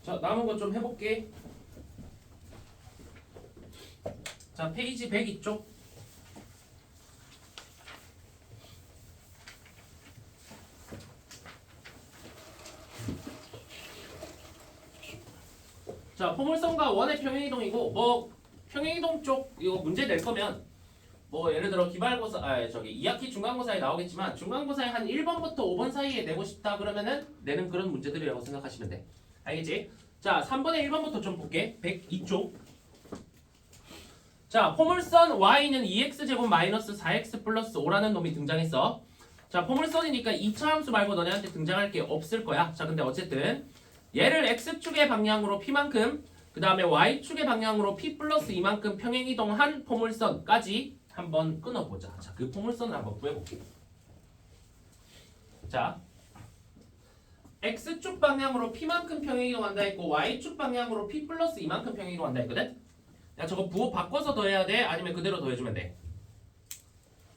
자, 남은 거 좀 해볼게. 자, 페이지 102쪽. 자, 포물선과 원의 평행이동이고 뭐 평행이동 쪽 이거 문제 낼 거면 뭐 예를 들어 기말고사 저기 2학기 중간고사에 나오겠지만 중간고사에 한 1번부터 5번 사이에 내고 싶다 그러면은 내는 그런 문제들이라고 생각하시면 돼. 알겠지? 자, 3번에 1번부터 좀 볼게. 102쪽. 자, 포물선 y는 2x제곱 마이너스 4x 플러스 5라는 놈이 등장했어. 자, 포물선이니까 2차 함수 말고 너네한테 등장할 게 없을 거야. 자, 근데 어쨌든 얘를 x축의 방향으로 p만큼 그 다음에 y축의 방향으로 p 플러스 2만큼 평행이동한 포물선까지 한번 끊어보자. 자, 그 포물선을 한번 구해볼게. 자, x축 방향으로 p만큼 평행이동한다 했고 y축 방향으로 p 플러스 2만큼 평행이동한다 했거든? 야, 저거 부호 바꿔서 더해야 돼? 아니면 그대로 더해주면 돼?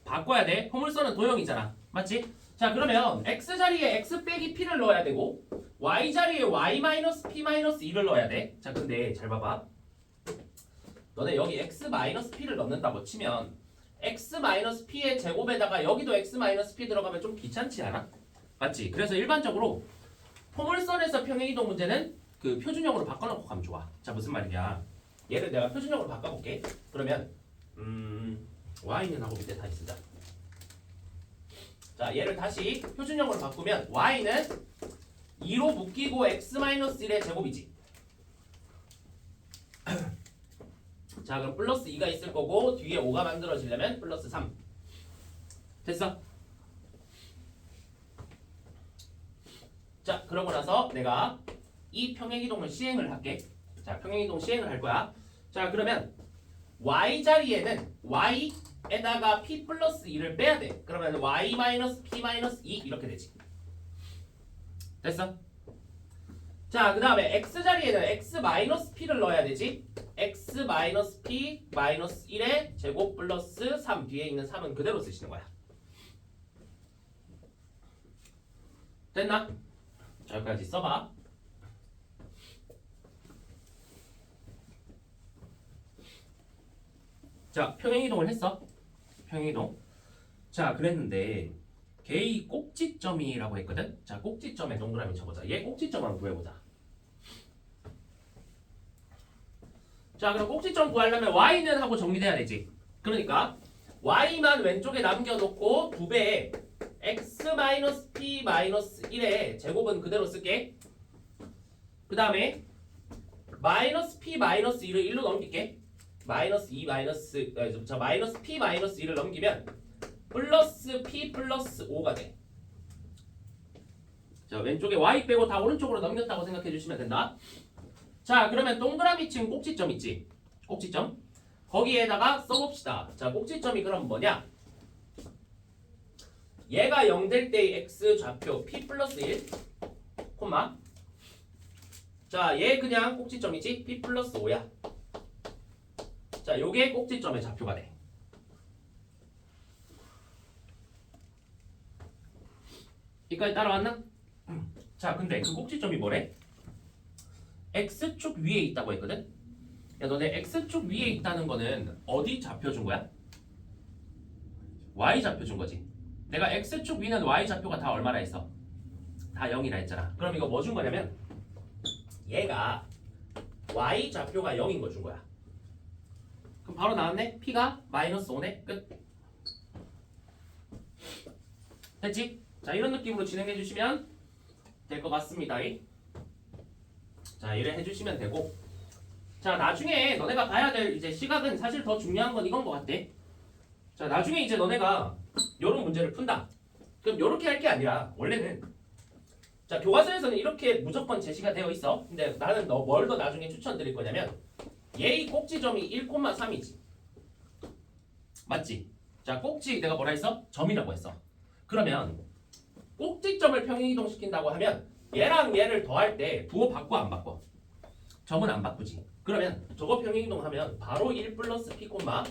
바꿔야 돼. 포물선은 도형이잖아. 맞지? 자, 그러면 x 자리에 x 빼기 p를 넣어야 되고 y 자리에 y 마이너스 p 마이너스 2를 넣어야 돼. 자, 근데 잘 봐봐. 너네 여기 x 마이너스 p를 넣는다고 치면 x 마이너스 p의 제곱에다가 여기도 x 마이너스 p 들어가면 좀 귀찮지 않아? 맞지? 그래서 일반적으로 포물선에서 평행이동 문제는 그 표준형으로 바꿔놓고 가면 좋아. 자, 무슨 말이냐? 얘를 내가 표준형으로 바꿔볼게. 그러면 y는 하고 밑에 다시 쓰자. 자, 얘를 다시 표준형으로 바꾸면 y는 2로 묶이고 x-1의 제곱이지. 자, 그럼 플러스 2가 있을 거고 뒤에 5가 만들어지려면 플러스 3. 됐어? 자, 그러고 나서 내가 이 평행이동을 시행을 할게. 자, 평행이동 시행을 할 거야. 자, 그러면 y 자리에는 y에다가 p 플러스 2를 빼야 돼. 그러면 y 마이너스 p 마이너스 2 이렇게 되지. 됐어? 자, 그 다음에 x 자리에는 x 마이너스 p를 넣어야 되지. x 마이너스 p 마이너스 1의 제곱 플러스 3 뒤에 있는 3은 그대로 쓰시는 거야. 됐나? 자, 여기까지 써봐. 자, 평행이동을 했어. 평행이동. 자, 그랬는데 걔의 꼭지점이라고 했거든. 자, 꼭지점에 동그라미 쳐보자. 얘 꼭지점 한번 구해보자. 자, 그럼 꼭지점 구하려면 y는 하고 정리돼야 되지. 그러니까 y만 왼쪽에 남겨놓고 2배의 x-p-1의 제곱은 그대로 쓸게. 그 다음에 마이너스 p-2를 1로 넘길게. 마이너스 2 마이너스 마이너스 p 마이너스 2를 넘기면 플러스 p 플러스 5가 돼. 자, 왼쪽에 y 빼고 다 오른쪽으로 넘겼다고 생각해 주시면 된다. 자, 그러면 동그라미 친 꼭지점 있지? 꼭지점. 거기에다가 써봅시다. 자, 꼭지점이 그럼 뭐냐? 얘가 0 될 때의 x 좌표 p 플러스 1 콤마. 자, 얘 그냥 꼭지점이지? p 플러스 5야. 자, 요게 꼭지점의 좌표가 돼. 여기까지 따라왔나? 자, 근데 그 꼭지점이 뭐래? x축 위에 있다고 했거든? 야, 너네 x축 위에 있다는 거는 어디 좌표 준 거야? y 좌표 준 거지. 내가 x축 위는 y 좌표가 다 얼마나 했어? 다 0이라 했잖아. 그럼 이거 뭐 준 거냐면 얘가 y 좌표가 0인 거 준 거야. 그럼 바로 나왔네? p가 마이너스 5네? 끝. 됐지? 자, 이런 느낌으로 진행해 주시면 될 것 같습니다. 자, 이래 해주시면 되고. 자, 나중에 너네가 봐야 될 이제 시각은 사실 더 중요한 건 이건 것 같아. 자, 나중에 이제 너네가 요런 문제를 푼다. 그럼 요렇게 할 게 아니라 원래는 자, 교과서에서는 이렇게 무조건 제시가 되어 있어. 근데 나는 너 뭘 더 나중에 추천드릴 거냐면 얘의 꼭지점이 1,3이지. 맞지? 자, 꼭지 내가 뭐라 했어? 점이라고 했어. 그러면 꼭지점을 평행이동시킨다고 하면 얘랑 얘를 더할 때 부호 바꿔 안 바꿔? 점은 안 바꾸지. 그러면 저거 평행이동하면 바로 1 플러스 p 콤마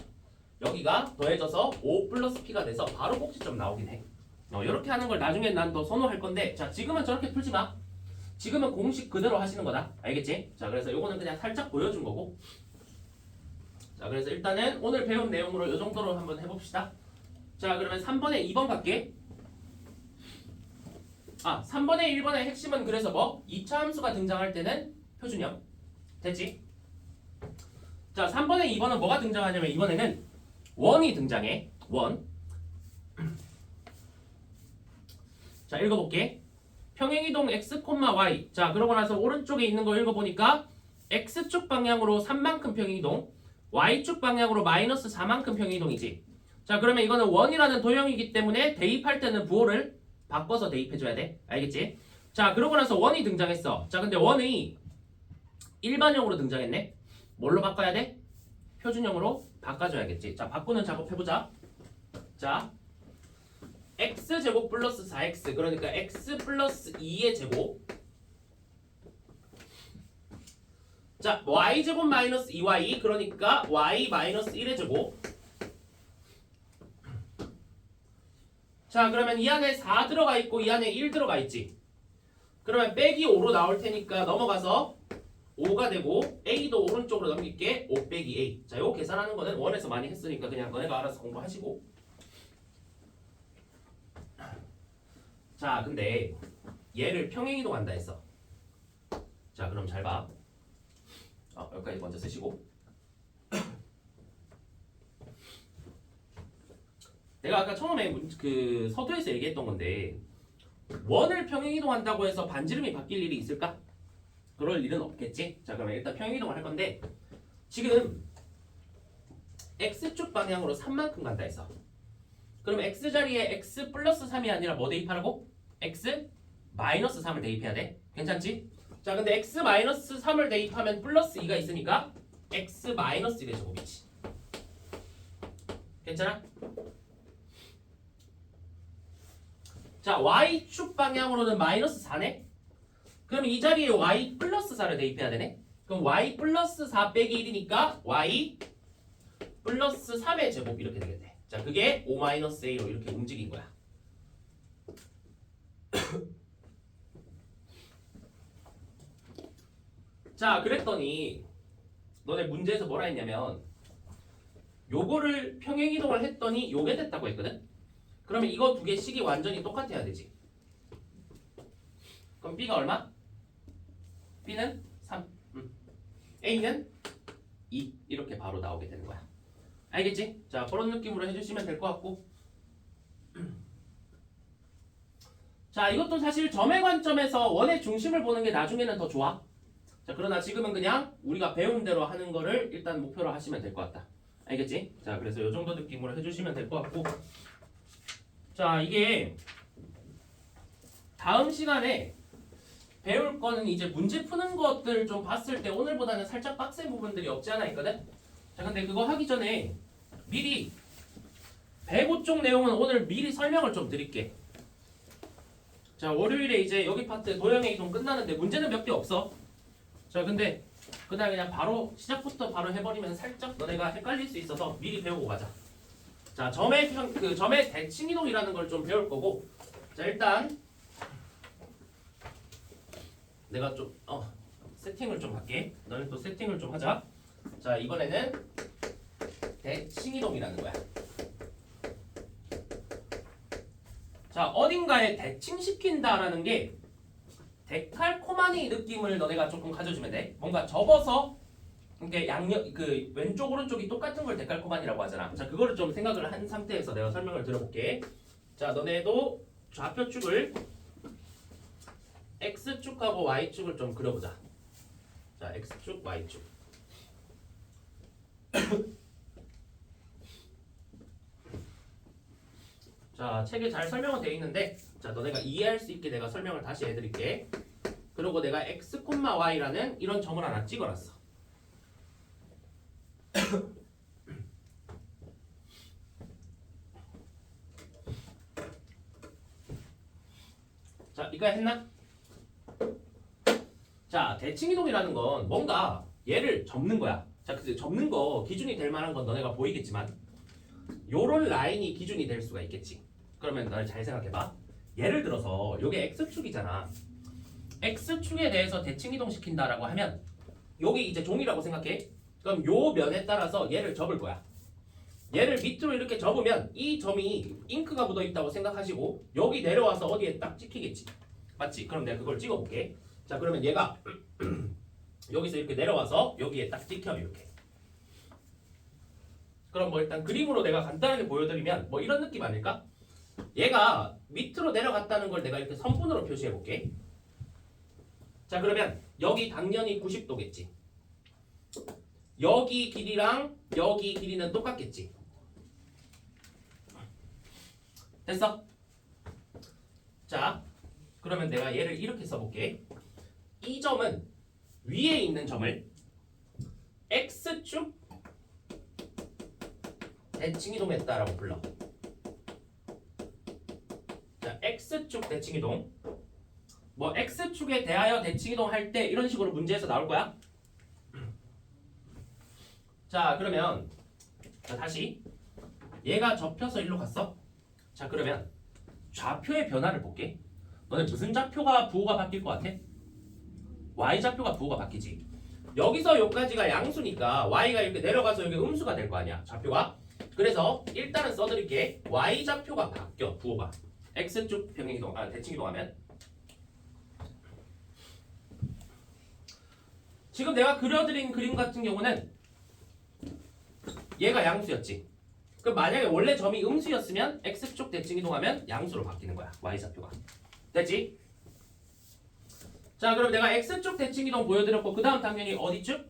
여기가 더해져서 5 플러스 p가 돼서 바로 꼭지점 나오긴 해. 이렇게 하는 걸 나중에 난 더 선호할 건데 자, 지금은 저렇게 풀지 마. 지금은 공식 그대로 하시는 거다. 알겠지? 자, 그래서 요거는 그냥 살짝 보여준 거고. 자, 그래서 일단은 오늘 배운 내용으로 요 정도로 한번 해봅시다. 자, 그러면 3번에 2번 갈게. 3번에 1번의 핵심은 그래서 뭐? 2차 함수가 등장할 때는 표준형. 됐지? 자, 3번에 2번은 뭐가 등장하냐면 이번에는 원이 등장해. 원. 자, 읽어볼게. 평행이동 x, y. 자, 그러고 나서 오른쪽에 있는 거 읽어보니까 x축 방향으로 3만큼 평행이동, y축 방향으로 마이너스 4만큼 평행이동이지. 자, 그러면 이거는 원이라는 도형이기 때문에 대입할 때는 부호를 바꿔서 대입해줘야 돼. 알겠지? 자, 그러고 나서 원이 등장했어. 자, 근데 원이 일반형으로 등장했네. 뭘로 바꿔야 돼? 표준형으로 바꿔줘야겠지. 자, 바꾸는 작업 해보자. 자, x제곱 플러스 4x, 그러니까 x 플러스 2의 제곱. 자, y제곱 마이너스 2y, 그러니까 y 마이너스 1의 제곱. 자, 그러면 이 안에 4 들어가 있고 이 안에 1 들어가 있지. 그러면 빼기 5로 나올 테니까 넘어가서 5가 되고 a도 오른쪽으로 넘길게. 5 빼기 a. 자, 요거 계산하는 거는 원에서 많이 했으니까 그냥 너네가 알아서 공부하시고. 자, 근데 얘를 평행이동 한다 했어. 자, 그럼 잘 봐. 여기까지 먼저 쓰시고. 내가 아까 처음에 그 서두에서 얘기했던 건데 원을 평행이동한다고 해서 반지름이 바뀔 일이 있을까? 그럴 일은 없겠지. 자, 그러면 일단 평행이동을 할 건데 지금 x축 방향으로 3만큼 간다 했어. 그럼 x 자리에 x 플러스 3이 아니라 뭐 대입하라고? x 마이너스 3을 대입해야 돼. 괜찮지? 자, 근데 x 마이너스 3을 대입하면 플러스 2가 있으니까 x 마이너스 1의 제곱이지. 괜찮아? 자, y축 방향으로는 마이너스 4네? 그럼 이 자리에 y 플러스 4를 대입해야 되네? 그럼 y 플러스 4 빼기 1이니까 y 플러스 3의 제곱 이렇게 되겠네. 자, 그게 5 마이너스 a로 이렇게 움직인 거야. 자, 그랬더니 너네 문제에서 뭐라 했냐면 요거를 평행이동을 했더니 요게 됐다고 했거든? 그러면 이거 두 개 식이 완전히 똑같아야 되지. 그럼 b가 얼마? b는 3, a는 2 이렇게 바로 나오게 되는 거야. 알겠지? 자, 그런 느낌으로 해주시면 될 것 같고. 자, 이것도 사실 점의 관점에서 원의 중심을 보는 게 나중에는 더 좋아. 자, 그러나 지금은 그냥 우리가 배운 대로 하는 거를 일단 목표로 하시면 될 것 같다. 알겠지? 자, 그래서 이 정도 느낌으로 해주시면 될 것 같고. 자, 이게 다음 시간에 배울 거는 이제 문제 푸는 것들 좀 봤을 때 오늘보다는 살짝 빡센 부분들이 없지 않아 있거든? 자, 근데 그거 하기 전에 미리 배구 쪽 내용은 오늘 미리 설명을 좀 드릴게. 자, 월요일에 이제 여기 파트 도형의 이동 끝나는데 문제는 몇 개 없어. 자, 근데 그냥 바로 시작부터 바로 해버리면 살짝 너네가 헷갈릴 수 있어서 미리 배우고 가자. 자, 점의 대칭 이동이라는 걸 좀 배울 거고. 자, 일단 내가 좀 세팅을 좀 할게. 너네 또 세팅을 좀 하자. 자, 이번에는 대칭 이동이라는 거야. 자, 어딘가에 대칭시킨다라는 게 데칼코마니 느낌을 너네가 조금 가져주면 돼. 뭔가 접어서 이렇게 그 왼쪽 오른쪽이 똑같은 걸 데칼코마니라고 하잖아. 자, 그거를 좀 생각을 한 상태에서 내가 설명을 들어볼게. 자, 너네도 좌표축을 x축하고 y축을 좀 그려보자. 자, x축, y축. 자, 책에 잘 설명은 되어 있는데, 자, 너네가 이해할 수 있게 내가 설명을 다시 해드릴게. 그리고 내가 x, y라는 이런 점을 하나 찍어놨어. 자, 이까지 했나? 자, 대칭이동이라는 건 뭔가 얘를 접는 거야. 자, 그 접는 거 기준이 될 만한 건 너네가 보이겠지만 요런 라인이 기준이 될 수가 있겠지. 그러면 너네 잘 생각해봐. 예를 들어서 요게 x축이잖아. x축에 대해서 대칭 이동시킨다라고 하면 여기 이제 종이라고 생각해. 그럼 요 면에 따라서 얘를 접을 거야. 얘를 밑으로 이렇게 접으면 이 점이 잉크가 묻어 있다고 생각하시고 여기 내려와서 어디에 딱 찍히겠지. 맞지? 그럼 내가 그걸 찍어볼게. 자, 그러면 얘가 여기서 이렇게 내려와서 여기에 딱 찍혀 이렇게. 그럼 뭐 일단 그림으로 내가 간단하게 보여드리면 뭐 이런 느낌 아닐까? 얘가 밑으로 내려갔다는 걸 내가 이렇게 선분으로 표시해볼게. 자, 그러면 여기 당연히 90도겠지. 여기 길이랑 여기 길이는 똑같겠지. 됐어? 자, 그러면 내가 얘를 이렇게 써볼게. 이 점은 위에 있는 점을 x축 대칭이동했다라고 불러. 자, x축 대칭이동. 뭐 x축에 대하여 대칭이동 할 때 이런 식으로 문제에서 나올 거야. 자, 그러면 자, 다시 얘가 접혀서 일로 갔어. 자, 그러면 좌표의 변화를 볼게. 너네 무슨 좌표가 부호가 바뀔 것 같아? y좌표가 부호가 바뀌지. 여기서 여기까지가 양수니까 y가 이렇게 내려가서 여기 음수가 될 거 아니야, 좌표가. 그래서 일단은 써드릴게. y좌표가 바뀌어, 부호가. x축 평행이동, 대칭이동하면. 지금 내가 그려드린 그림 같은 경우는 얘가 양수였지. 그럼 만약에 원래 점이 음수였으면 x축 대칭이동하면 양수로 바뀌는 거야, y좌표가. 됐지? 자, 그럼 내가 x축 대칭이동 보여드렸고 그 다음 당연히 어디축?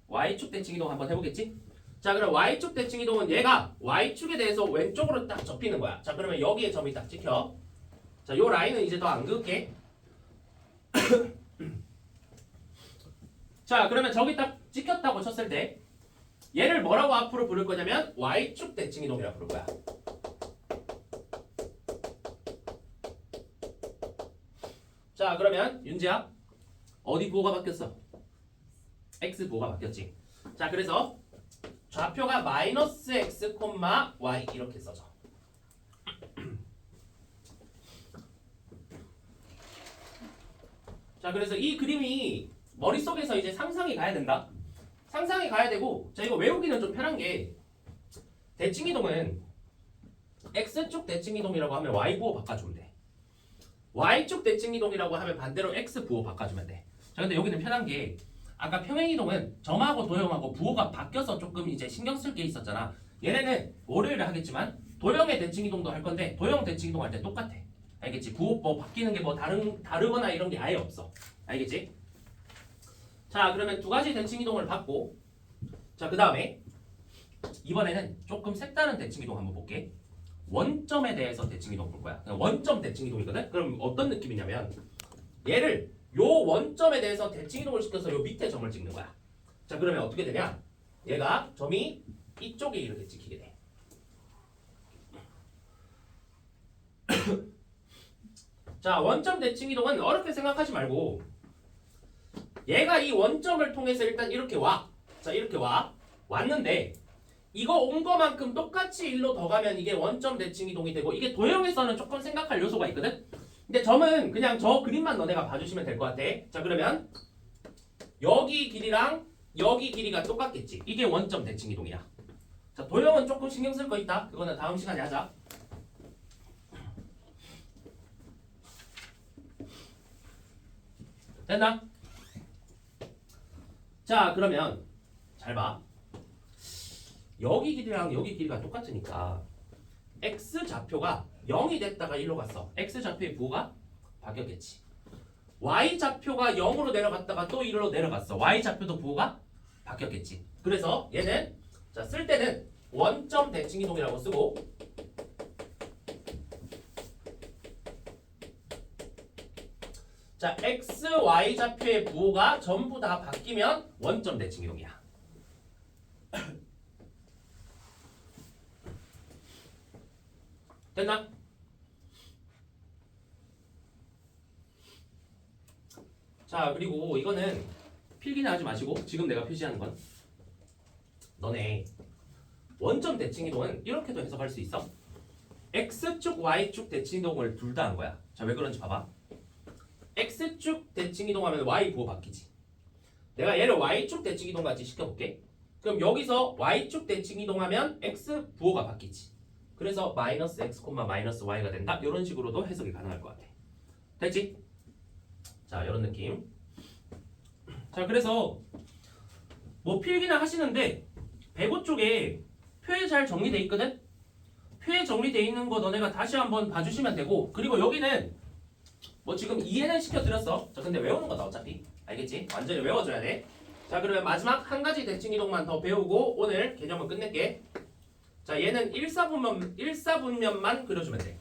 y축 대칭이동 한번 해보겠지? 자, 그럼 y축 대칭이동은 얘가 y축에 대해서 왼쪽으로 딱 접히는 거야. 자, 그러면 여기에 점이 딱 찍혀. 자, 요 라인은 이제 더 안 그을게. 자, 그러면 저기 딱 찍혔다고 쳤을 때 얘를 뭐라고 앞으로 부를 거냐면 y축 대칭이동이라고 부를 거야. 자, 그러면 윤지야 어디 부호가 바뀌었어? x 부호가 바뀌었지. 자, 그래서 좌표가 마이너스 x, y 이렇게 써져. 자, 그래서 이 그림이 머릿속에서 이제 상상이 가야 된다. 상상이 가야 되고, 자, 이거 외우기는 좀 편한 게 대칭이동은 x축 대칭이동이라고 하면 y 부호 바꿔주면 돼. y축 대칭이동이라고 하면 반대로 x 부호 바꿔주면 돼. 자, 근데 여기는 편한 게 아까 평행이동은 점하고 도형하고 부호가 바뀌어서 조금 이제 신경 쓸 게 있었잖아. 얘네는 월요일에 하겠지만 도형의 대칭이동도 할 건데 도형 대칭이동 할 때 똑같아. 알겠지? 부호 뭐 바뀌는 게 뭐 다르거나 이런 게 아예 없어. 알겠지? 자, 그러면 두 가지 대칭이동을 받고, 자, 그 다음에 이번에는 조금 색다른 대칭이동 한번 볼게. 원점에 대해서 대칭이동 볼 거야. 원점 대칭이동이거든? 그럼 어떤 느낌이냐면 얘를 요 원점에 대해서 대칭이동을 시켜서 요 밑에 점을 찍는 거야. 자, 그러면 어떻게 되냐? 얘가 점이 이쪽에 이렇게 찍히게 돼. 자, 원점 대칭이동은 어렵게 생각하지 말고 얘가 이 원점을 통해서 일단 이렇게 와. 자, 이렇게 와. 왔는데 이거 온 거만큼 똑같이 일로 더 가면 이게 원점 대칭이동이 되고, 이게 도형에서는 조금 생각할 요소가 있거든? 근데 점은 그냥 저 그림만 너네가 봐주시면 될 것 같아. 자, 그러면 여기 길이랑 여기 길이가 똑같겠지. 이게 원점 대칭이동이야. 자, 도형은 조금 신경 쓸 거 있다. 그거는 다음 시간에 하자. 됐나? 자, 그러면 잘 봐. 여기 길이랑 여기 길이가 똑같으니까 x좌표가 0이 됐다가 1로 갔어. x좌표의 부호가 바뀌었겠지. y좌표가 0으로 내려갔다가 또 1로 내려갔어. y좌표도 부호가 바뀌었겠지. 그래서 얘는 자, 쓸 때는 원점 대칭이동이라고 쓰고, 자, x, y 좌표의 부호가 전부 다 바뀌면 원점 대칭이동이야. 됐나? 자, 그리고 이거는 필기는 하지 마시고 지금 내가 표시하는 건 너네 원점 대칭이동은 이렇게도 해석할 수 있어. x축, y축 대칭이동을 둘 다 한 거야. 자, 왜 그런지 봐봐. x축 대칭 이동하면 y 부호 바뀌지. 내가 얘를 y축 대칭 이동 같이 시켜볼게. 그럼 여기서 y축 대칭 이동하면 x 부호가 바뀌지. 그래서 마이너스 x, 마이너스 y가 된다. 이런 식으로도 해석이 가능할 것 같아. 됐지? 자, 이런 느낌. 자, 그래서 뭐 필기나 하시는데 105 쪽에 표에 잘 정리돼 있거든? 표에 정리돼 있는 거 너네가 다시 한번 봐주시면 되고, 그리고 여기는 뭐 지금 이해는 시켜드렸어. 자, 근데 외우는 거다 어차피. 알겠지? 완전히 외워줘야 돼. 자, 그러면 마지막 한 가지 대칭 이동만 더 배우고 오늘 개념은 끝낼게. 자, 얘는 1사분면만 그려주면 돼.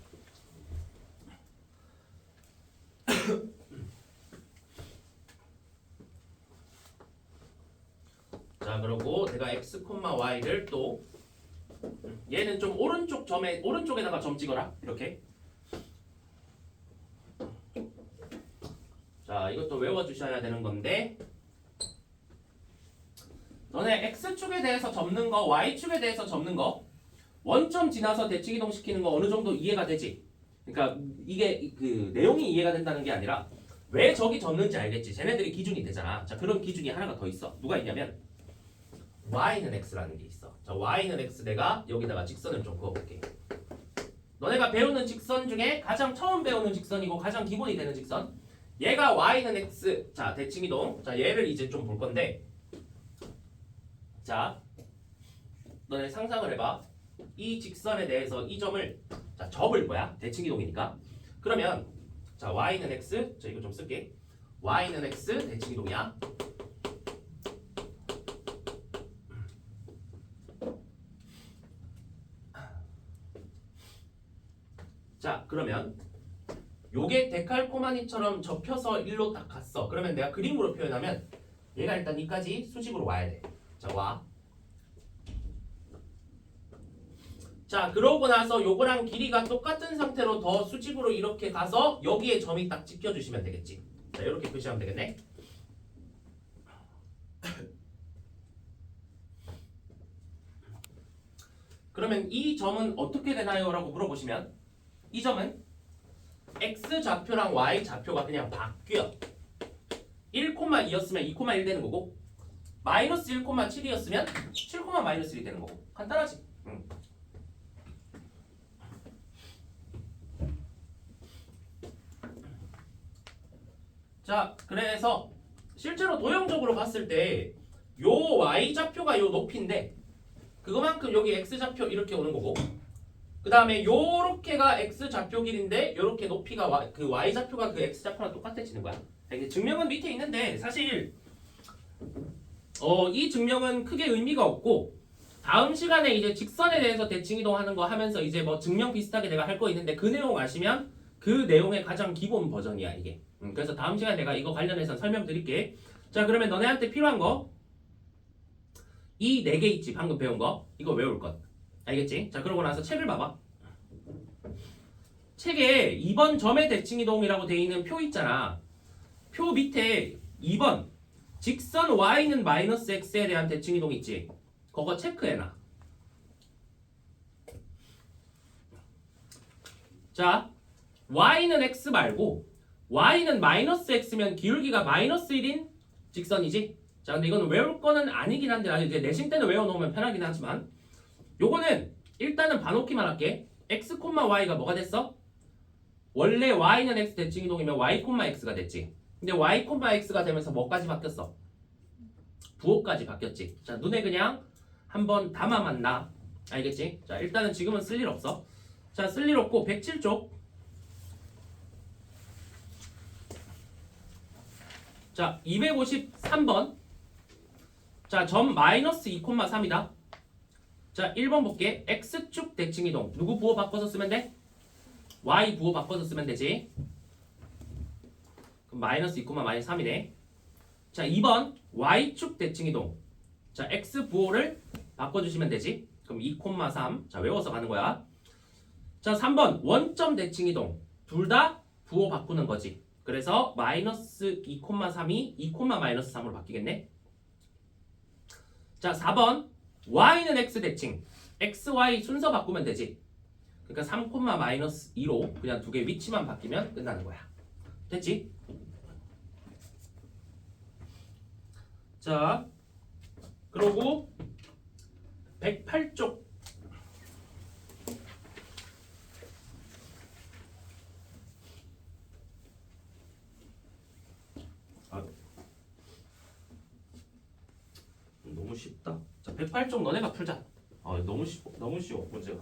자, 그리고 내가 x, y를 또 얘는 좀 오른쪽에다가 점 찍어라. 이렇게. 자, 이것도 외워주셔야 되는 건데, 너네 x축에 대해서 접는 거, y축에 대해서 접는 거, 원점 지나서 대칭 이동시키는 거 어느 정도 이해가 되지? 그러니까 이게 그 내용이 이해가 된다는 게 아니라 왜 저기 접는지 알겠지? 쟤네들이 기준이 되잖아. 자, 그런 기준이 하나가 더 있어. 누가 있냐면 y는 x라는 게 있어. 자, y는 x, 내가 여기다가 직선을 좀 그어볼게. 너네가 배우는 직선 중에 가장 처음 배우는 직선이고 가장 기본이 되는 직선, 얘가 y는 x. 자, 대칭 이동. 자, 얘를 이제 좀 볼 건데, 자, 너네 상상을 해봐. 이 직선에 대해서 이 점을 자 접을 거야. 대칭 이동이니까. 그러면 자, y는 x. 자, 이거 좀 쓸게. y는 x 대칭 이동이야. 자, 그러면 요게 데칼코마니처럼 접혀서 일로 딱 갔어. 그러면 내가 그림으로 표현하면 얘가 일단 여기까지 수직으로 와야 돼. 자, 와. 자, 그러고 나서 요거랑 길이가 똑같은 상태로 더 수직으로 이렇게 가서 여기에 점이 딱 찍혀주시면 되겠지. 자, 이렇게 표시하면 되겠네. 그러면 이 점은 어떻게 되나요? 라고 물어보시면 이 점은 x좌표랑 y좌표가 그냥 바뀌어. 1,2였으면 2,1 되는 거고, 마이너스 1,7이었으면 7, 마이너스 1이 되는 거고. 간단하지? 응. 자, 그래서 실제로 도형적으로 봤을 때 요 y좌표가 요 높이인데 그거만큼 여기 x좌표 이렇게 오는 거고, 그 다음에 요렇게가 x좌표 길인데 요렇게 높이가 그 y좌표가 그 x좌표랑 똑같아지는 거야. 이게 증명은 밑에 있는데 사실 이 증명은 크게 의미가 없고, 다음 시간에 이제 직선에 대해서 대칭 이동하는 거 하면서 이제 뭐 증명 비슷하게 내가 할 거 있는데 그 내용 아시면 그 내용의 가장 기본 버전이야 이게. 그래서 다음 시간에 내가 이거 관련해서 설명드릴게. 자, 그러면 너네한테 필요한 거 이 4개 있지. 방금 배운 거 이거 외울 것. 알겠지? 자, 그러고 나서 책을 봐봐. 책에 2번 점의 대칭 이동이라고 돼 있는 표 있잖아. 표 밑에 2번 직선 y는 마이너스 x에 대한 대칭 이동 있지. 그거 체크해놔. 자, y는 x 말고 y는 마이너스 x면 기울기가 마이너스 1인 직선이지. 자, 근데 이거는 외울 거는 아니긴 한데 이제 내신 때는 외워놓으면 편하긴 하지만 요거는 일단은 봐놓기만 할게. x, y가 뭐가 됐어? 원래 y는 x 대칭 이동이면 y, x가 됐지. 근데 y, x가 되면서 뭐까지 바뀌었어? 부호까지 바뀌었지. 자, 눈에 그냥 한번 담아만 놔. 알겠지? 자, 일단은 지금은 쓸 일 없어. 자, 쓸 일 없고 107쪽. 자, 253번. 자, 점 마이너스 2,3이다. 자, 1번 볼게. x축 대칭 이동. 누구 부호 바꿔서 쓰면 돼? y 부호 바꿔서 쓰면 되지. 그럼 마이너스 2, 마이너스 3이네. 자, 2번 y축 대칭 이동. 자, x 부호를 바꿔주시면 되지. 그럼 2,3. 자, 외워서 가는 거야. 자, 3번 원점 대칭 이동. 둘 다 부호 바꾸는 거지. 그래서 마이너스 2,3이 2, 마이너스 3으로 바뀌겠네. 자, 4번 y는 x 대칭. x, y 순서 바꾸면 되지. 그러니까 3, 마이너스 2로 그냥 두 개 위치만 바뀌면 끝나는 거야. 됐지? 자, 그러고 108쪽. 너무 쉽다. 자, 108쪽 너네가 풀자. 너무 쉬워 문제가.